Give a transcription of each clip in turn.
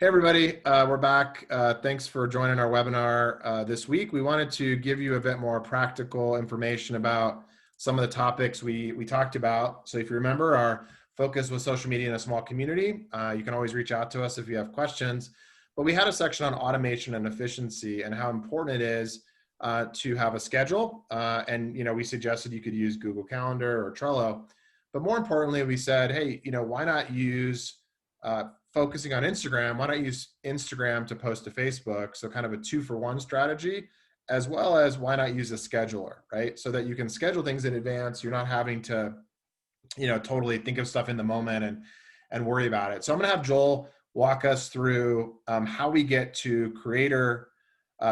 Hey everybody, we're back. Thanks for joining our webinar this week. We wanted to give you a bit more practical information about some of the topics we talked about. So if you remember, our focus was social media in a small community. You can always reach out to us if you have questions. But we had a section on automation and efficiency and how important it is to have a schedule. And we suggested you could use Google Calendar or Trello. But more importantly, we said, hey, why not use focusing on Instagram, why not use Instagram to post to Facebook? So kind of a 2-for-1 strategy, as well as why not use a scheduler, right? So that you can schedule things in advance. You're not having to, totally think of stuff in the moment and worry about it. So I'm going to have Joel walk us through how we get to Creator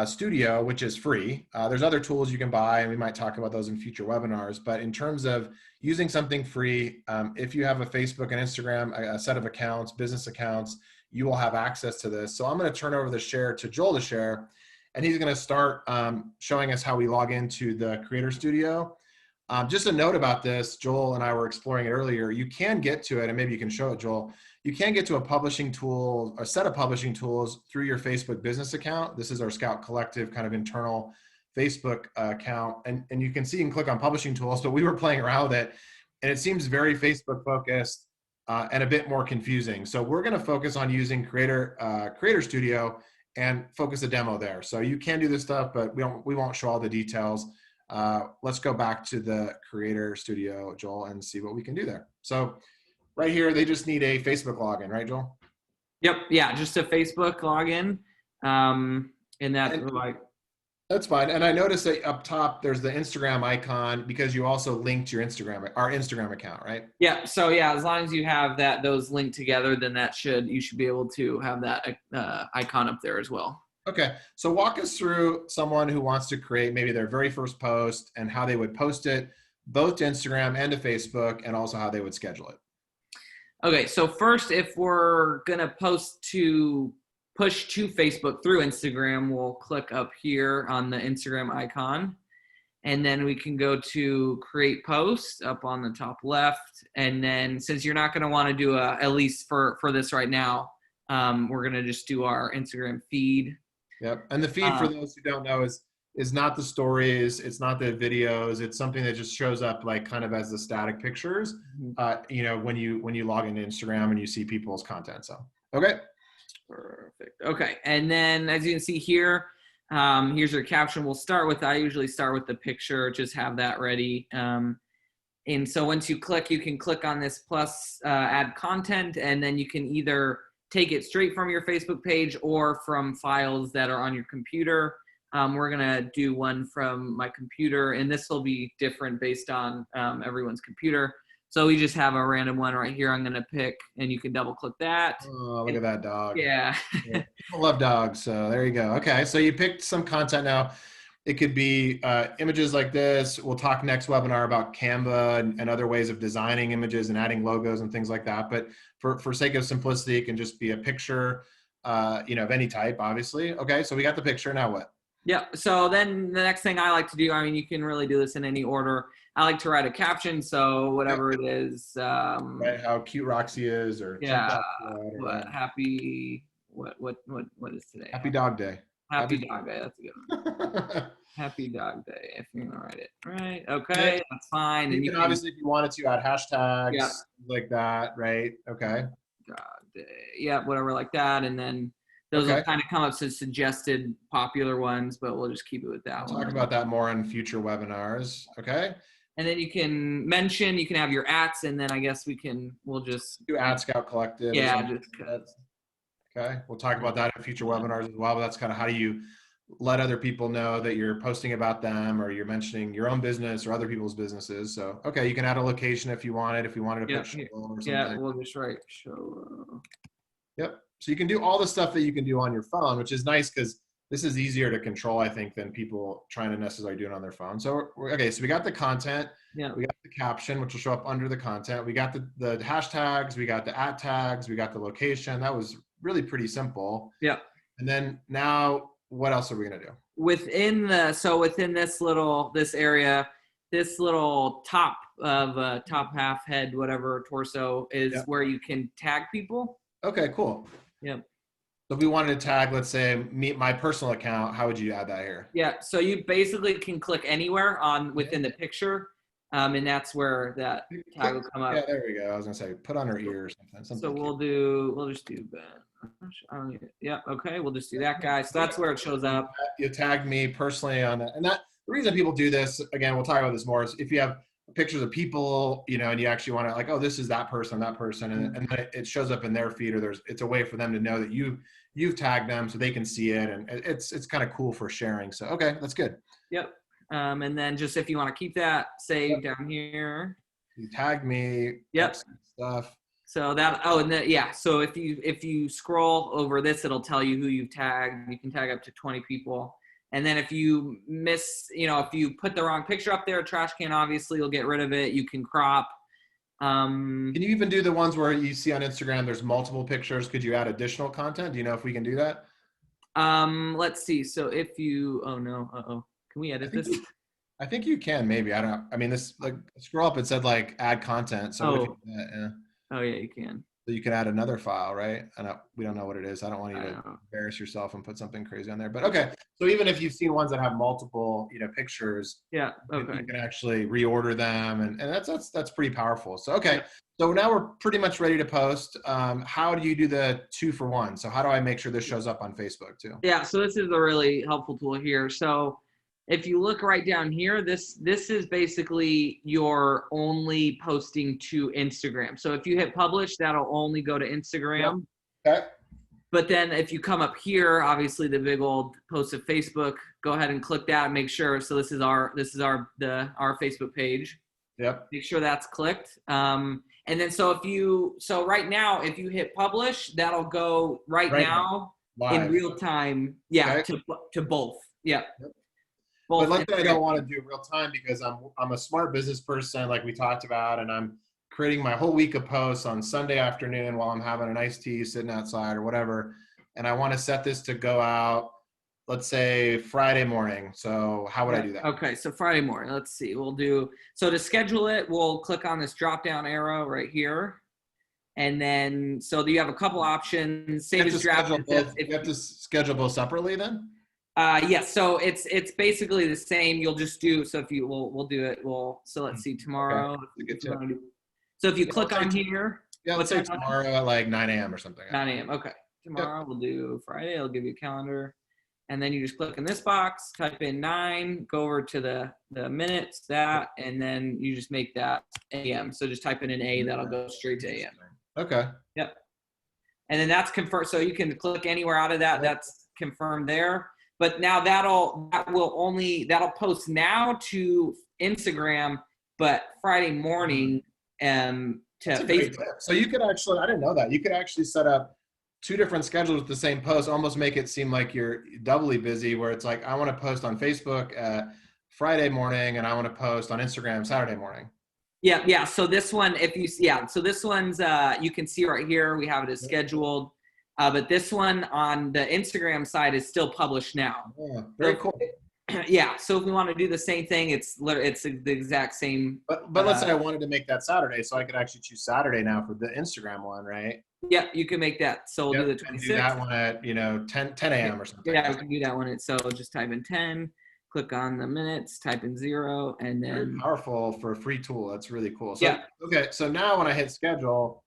Studio, which is free. There's other tools you can buy, and we might talk about those in future webinars. But in terms of using something free, if you have a Facebook and Instagram, a set of accounts, business accounts, you will have access to this. So I'm going to turn over the share to Joel to share, and he's going to start showing us how we log into the Creator Studio. Just a note about this, Joel and I were exploring it earlier. You can get to it, and maybe you can show it, Joel. You can get to a publishing tool, a set of publishing tools through your Facebook business account. This is our Scout Collective kind of internal Facebook account. And you can see and click on publishing tools. So we were playing around with it, and it seems very Facebook focused and a bit more confusing. So we're going to focus on using Creator Studio and focus a demo there. So you can do this stuff, but we won't show all the details. Let's go back to the Creator Studio, Joel, and see what we can do there. So right here, they just need a Facebook login, right, Joel? Yep. Yeah, just a Facebook login. That's fine. And I noticed that up top, there's the Instagram icon because you also linked our Instagram account, right? Yeah. So yeah, as long as you have those linked together, then you should be able to have that icon up there as well. Okay. So walk us through someone who wants to create maybe their very first post and how they would post it both to Instagram and to Facebook, and also how they would schedule it. Okay. So first, if we're going to push to Facebook through Instagram, we'll click up here on the Instagram icon, and then we can go to create post up on the top left. And then since you're not going to want to do at least for this right now, we're going to just do our Instagram feed. Yep. And the feed, for those who don't know, is not the stories, it's not the videos, it's something that just shows up like kind of as the static pictures, when you log into Instagram and you see people's content. So, okay. Perfect. Okay. And then as you can see here, here's your caption. I usually start with the picture, just have that ready. And so once you can click on this plus add content, and then you can either take it straight from your Facebook page or from files that are on your computer. We're going to do one from my computer, and this will be different based on everyone's computer. So we just have a random one right here I'm going to pick, and you can double click that. Oh, look at that dog. Yeah. People love dogs, so there you go. Okay, so you picked some content now. It could be images like this. We'll talk next webinar about Canva and other ways of designing images and adding logos and things like that. But for sake of simplicity, it can just be a picture, of any type, obviously. Okay, so we got the picture. Now what? Yeah. So then the next thing I like to do, you can really do this in any order. I like to write a caption. So whatever it is. Right, how cute Roxy is, or yeah. Happy. What is today? Happy Dog Day. Happy Dog Day. That's a good one. Happy Dog Day. If you're gonna write it right. Okay, that's fine. You can obviously, if you wanted to, add hashtags like that, right? Okay. Dog Day. Yeah, whatever like that, and then those will kind of come up as suggested popular ones, but we'll just keep it with that one. Talk about that more in future webinars. Okay. And then you can have your ats, and then I guess we'll just do at Scout Collective. Yeah, okay. We'll talk about that in future webinars as well, but that's kind of how you let other people know that you're posting about them, or you're mentioning your own business or other people's businesses. So, okay, you can add a location if you wanted to put show or something. Yeah, we'll just write show. Yep. So you can do all the stuff that you can do on your phone, which is nice because this is easier to control, I think, than people trying to necessarily do it on their phone. So, okay, so we got the content. Yeah. We got the caption, which will show up under the content. We got the hashtags. We got the at tags. We got the location. That was really pretty simple. Yeah. And then now, what else are we going to do? Within this area, this little top of top half, head, whatever, torso is where you can tag people. Okay, cool. Yep. So if we wanted to tag, let's say, my personal account, how would you add that here? Yeah, so you basically can click anywhere on within the picture, and that's where that tag will come up. Yeah, there we go. I was gonna say put on her ear or something. So Something cute. we'll just do Ben. Yeah, okay, we'll just do that guy. So that's where it shows up. You tagged me personally on that, and that the reason people do this, again, we'll talk about this more, is if you have pictures of people, you know, and you actually want to like, oh, this is that person, and then it shows up in their feed, or it's a way for them to know that you've tagged them so they can see it, and it's kind of cool for sharing. So okay, that's good. Yep. And then just if you want to keep that saved down here. You tagged me. Yep. Stuff. So that, oh, and then, yeah. So if you scroll over this, it'll tell you who you've tagged. You can tag up to 20 people. And then if you miss, you know, if you put the wrong picture up there, trash can, obviously you'll get rid of it. You can crop. Can you even do the ones where you see on Instagram, there's multiple pictures? Could you add additional content? Do you know if we can do that? Let's see. So if you, oh no, can we edit this? I think you can, maybe. I mean, this, like, scroll up, it said like add content. So what if you do that? Yeah. Oh yeah, you can. So you can add another file, right? We don't know what it is. I don't want you to embarrass yourself and put something crazy on there. But okay, so even if you've seen ones that have multiple, you know, pictures, yeah, okay, you can actually reorder them, and that's pretty powerful. So okay, so now we're pretty much ready to post. How do you do the 2-for-1? So how do I make sure this shows up on Facebook too? Yeah, so this is a really helpful tool here. So if you look right down here, this is basically your only posting to Instagram. So if you hit publish, that'll only go to Instagram. Yep. Okay. But then if you come up here, obviously the big old post to Facebook, go ahead and click that and make sure. So this is our Facebook page. Yep. Make sure that's clicked. And then so right now, if you hit publish, that'll go right now live. In real time. Yeah, okay. to both. Yeah. Yep. But let's say I don't want to do real time because I'm a smart business person, like we talked about, and I'm creating my whole week of posts on Sunday afternoon while I'm having an iced tea sitting outside or whatever, and I want to set this to go out, let's say Friday morning. So how would I do that? Okay, so Friday morning. Let's see. So to schedule it, we'll click on this drop down arrow right here. And then, so you have a couple options. Save as draft. You have to schedule both separately then? Yes, so it's basically the same. You'll just do, so if you we'll do it. So let's see, tomorrow. Okay. So if you click on here. Yeah, let's say tomorrow at like 9 a.m. or something. 9 a.m. Okay. Tomorrow we'll do Friday. I'll give you a calendar. And then you just click in this box, type in 9, go over to the minutes, and then you just make that AM. So just type in an A, that'll go straight to AM. Okay. Yep. And then that's confirmed. So you can click anywhere out of that. That's confirmed there. But now that'll post now to Instagram, but Friday morning to Facebook. So you could actually, I didn't know that. You could actually set up 2 different schedules with the same post, almost make it seem like you're doubly busy, where it's like, I want to post on Facebook Friday morning and I want to post on Instagram Saturday morning. Yeah. So this one, so this one's, you can see right here, we have it as scheduled. But this one on the Instagram side is still published now. Yeah, very cool. Yeah. So if we want to do the same thing, it's the exact same. But let's say I wanted to make that Saturday, so I could actually choose Saturday now for the Instagram one, right? Yeah, you can make that. So we'll do the 26th. Do that one at 10 a.m. or something. Yeah, we can do that one. So just type in 10, click on the minutes, type in 0, and then. Very powerful for a free tool. That's really cool. So, okay, so now when I hit schedule.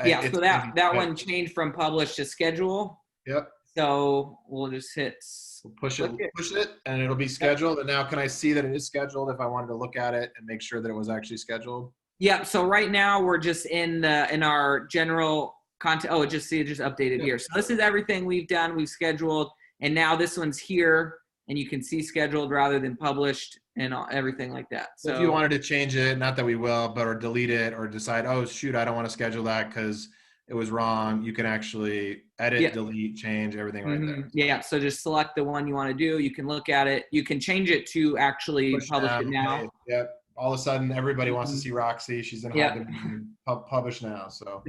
Yeah, so that one changed from publish to schedule. Yep. So we'll just hit. We'll push it, and it'll be scheduled. And now can I see that it is scheduled if I wanted to look at it and make sure that it was actually scheduled? Yeah, so right now we're just in our general content. Oh, it just updated here. So this is everything we've done, we've scheduled, and now this one's here, and you can see scheduled rather than published and everything like that. So if you wanted to change it, not that we will, but or delete it or decide, oh shoot, I don't want to schedule that because it was wrong, you can actually edit, delete, change everything right there. Yeah, so just select the one you want to do. You can look at it. You can change it to actually publish it now. Yep. All of a sudden, everybody wants to see Roxy. She's in publish now. So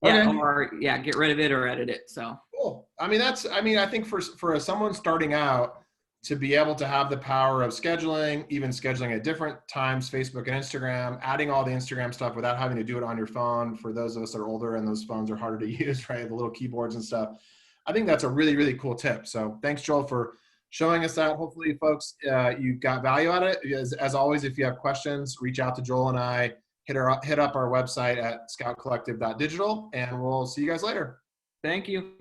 get rid of it or edit it. So cool. I mean, I think for someone starting out, to be able to have the power of scheduling, even scheduling at different times, Facebook and Instagram, adding all the Instagram stuff without having to do it on your phone. For those of us that are older and those phones are harder to use, right? The little keyboards and stuff. I think that's a really, really cool tip. So thanks, Joel, for showing us that. Hopefully, folks, you got value out of it. As always, if you have questions, reach out to Joel and I. Hit up our website at scoutcollective.digital, and we'll see you guys later. Thank you.